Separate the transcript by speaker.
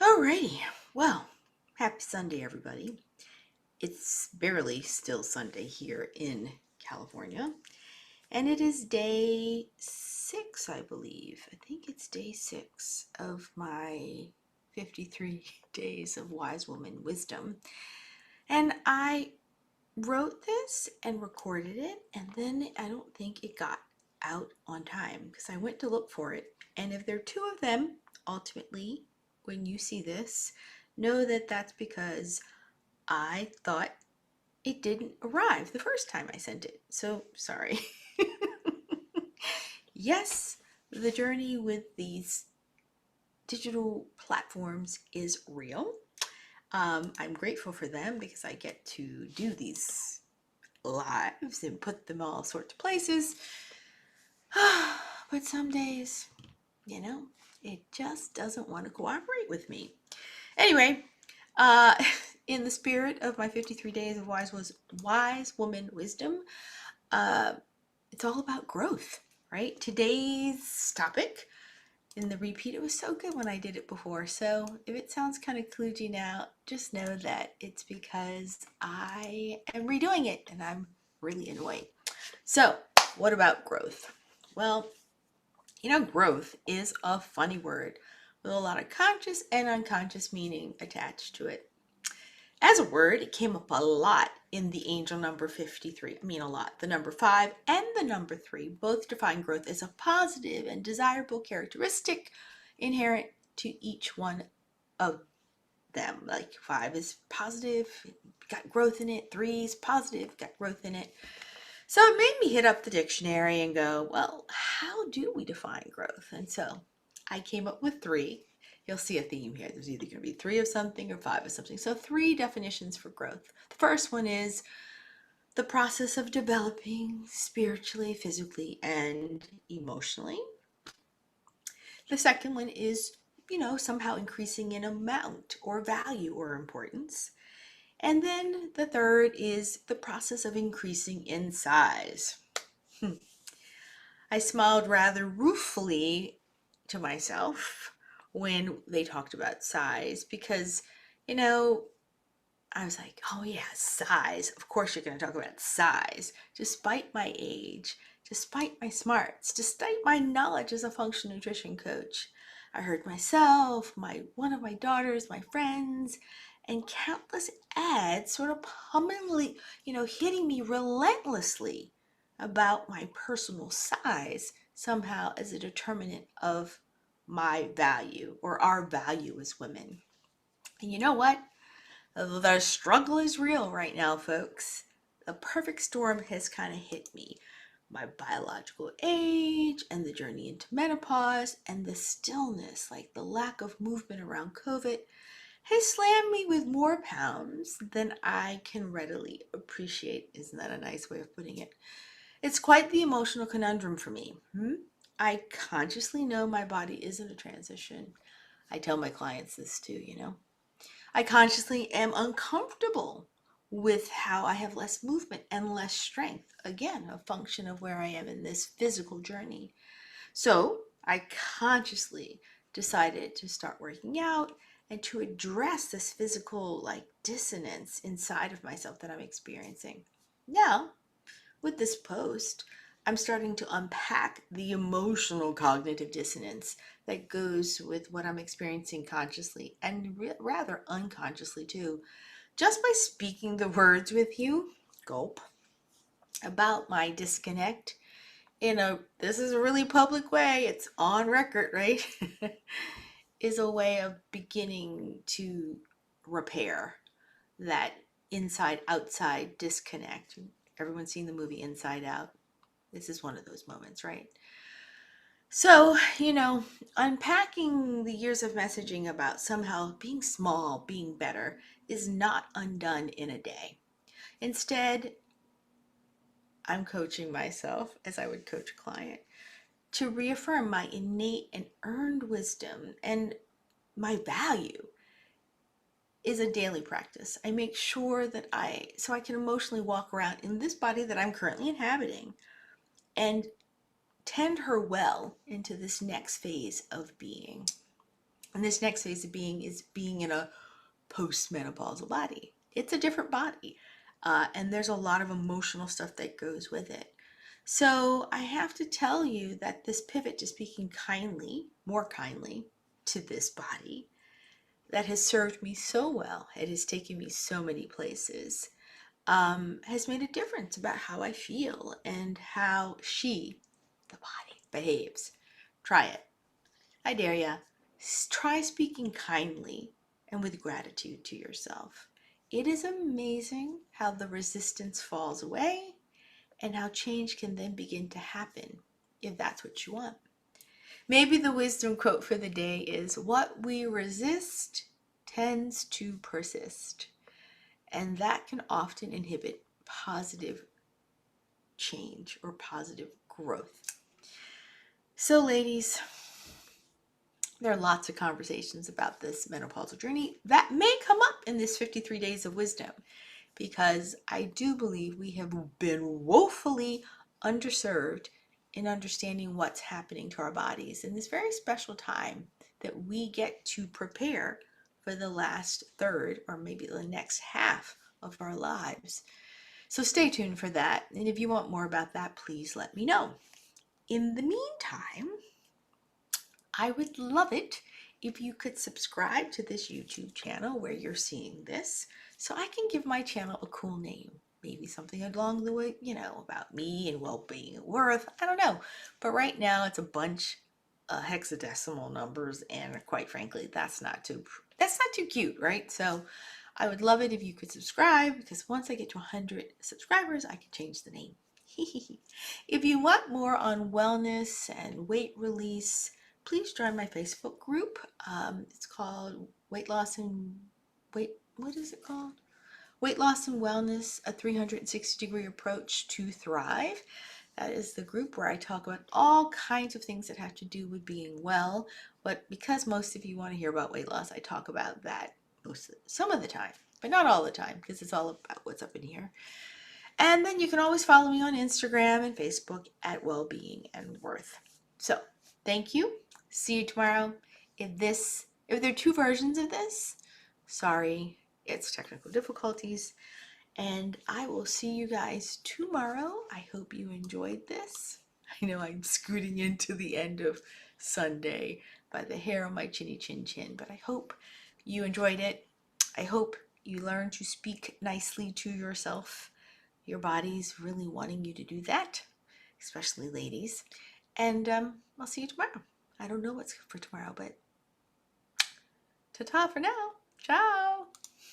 Speaker 1: Alrighty, well, happy Sunday, everybody. It's barely still Sunday here in California, and it is day 6, I believe. I think it's day 6 of my 53 days of wise woman wisdom. And I wrote this and recorded it, and then I don't think it got out on time because I went to look for it. And if there are two of them, ultimately, when you see this, know that that's because I thought it didn't arrive the first time I sent it. So sorry. Yes, the journey with these digital platforms is real. I'm grateful for them because I get to do these lives and put them all sorts of places. But some days, you know, it just doesn't want to cooperate with me. Anyway, uh, in the spirit of my 53 days of wise woman wisdom, uh, it's all about growth, right? Today's topic in the repeat, it was so good when I did it before. So if it sounds kind of kludgy now, just know that it's because I am redoing it and I'm really annoyed. So, what about growth? Well, growth is a funny word with a lot of conscious and unconscious meaning attached to it. As a word, it came up a lot in the angel number 53. I mean, a lot. The number 5 and the number 3 both define growth as a positive and desirable characteristic inherent to each one of them. Like 5 is positive, got growth in it. 3 is positive, got growth in it. So it made me hit up the dictionary and go, well, how do we define growth? And so I came up with 3. You'll see a theme here. There's either going to be 3 of something or 5 of something. So 3 definitions for growth. The first one is the process of developing spiritually, physically, and emotionally. The second one is, somehow increasing in amount or value or importance. And then the third is the process of increasing in size. I smiled rather ruefully to myself when they talked about size because, I was like, oh yeah, size. Of course you're going to talk about size. Despite my age, despite my smarts, despite my knowledge as a functional nutrition coach, I heard myself, one of my daughters, my friends, and countless ads sort of pummeling, hitting me relentlessly about my personal size somehow as a determinant of my value or our value as women. And you know what? The struggle is real right now, folks. The perfect storm has kind of hit me. My biological age and the journey into menopause and the stillness, like the lack of movement around COVID, has slammed me with more pounds than I can readily appreciate. Isn't that a nice way of putting it? It's quite the emotional conundrum for me. I consciously know my body is in a transition. I tell my clients this too. I consciously am uncomfortable with how I have less movement and less strength. Again, a function of where I am in this physical journey. So I consciously decided to start working out and to address this physical dissonance inside of myself that I'm experiencing. Now, with this post, I'm starting to unpack the emotional cognitive dissonance that goes with what I'm experiencing consciously and rather unconsciously too. Just by speaking the words with you, gulp, about my disconnect this is a really public way, it's on record, right? Is a way of beginning to repair that inside outside disconnect. Everyone's seen the movie Inside Out. This is one of those moments, right? So, unpacking the years of messaging about somehow being small, being better, is not undone in a day. Instead, I'm coaching myself as I would coach a client to reaffirm my innate and earned wisdom and my value is a daily practice. I make sure that so I can emotionally walk around in this body that I'm currently inhabiting and tend her well into this next phase of being. And this next phase of being is being in a postmenopausal body. It's a different body. And there's a lot of emotional stuff that goes with it. So I have to tell you that this pivot to speaking kindly, more kindly, to this body that has served me so well, it has taken me so many places, has made a difference about how I feel and how she, the body, behaves. Try it. I dare ya. Try speaking kindly and with gratitude to yourself. It is amazing how the resistance falls away and how change can then begin to happen if that's what you want. Maybe the wisdom quote for the day is, "What we resist tends to persist." And that can often inhibit positive change or positive growth. So, ladies, there are lots of conversations about this menopausal journey that may come up in this 53 days of wisdom, because I do believe we have been woefully underserved in understanding what's happening to our bodies in this very special time that we get to prepare for the last third or maybe the next half of our lives. So stay tuned for that. And if you want more about that, please let me know. In the meantime, I would love it if you could subscribe to this YouTube channel where you're seeing this, so I can give my channel a cool name. Maybe something along the way, about me and well-being and worth. I don't know. But right now it's a bunch of hexadecimal numbers, and quite frankly, that's not too cute, right? So I would love it if you could subscribe, because once I get to 100 subscribers, I can change the name. If you want more on wellness and weight release, please join my Facebook group. It's called Weight Loss and what is it called? Weight Loss and Wellness, a 360-degree approach to thrive. That is the group where I talk about all kinds of things that have to do with being well. But because most of you want to hear about weight loss, I talk about that some of the time, but not all the time, because it's all about what's up in here. And then you can always follow me on Instagram and Facebook at Wellbeing and Worth. So thank you. See you tomorrow. If there are two versions of this, sorry, it's technical difficulties. And I will see you guys tomorrow. I hope you enjoyed this. I know I'm scooting into the end of Sunday by the hair on my chinny chin chin, but I hope you enjoyed it. I hope you learned to speak nicely to yourself. Your body's really wanting you to do that, especially ladies. And I'll see you tomorrow. I don't know what's for tomorrow, but ta-ta for now. Ciao.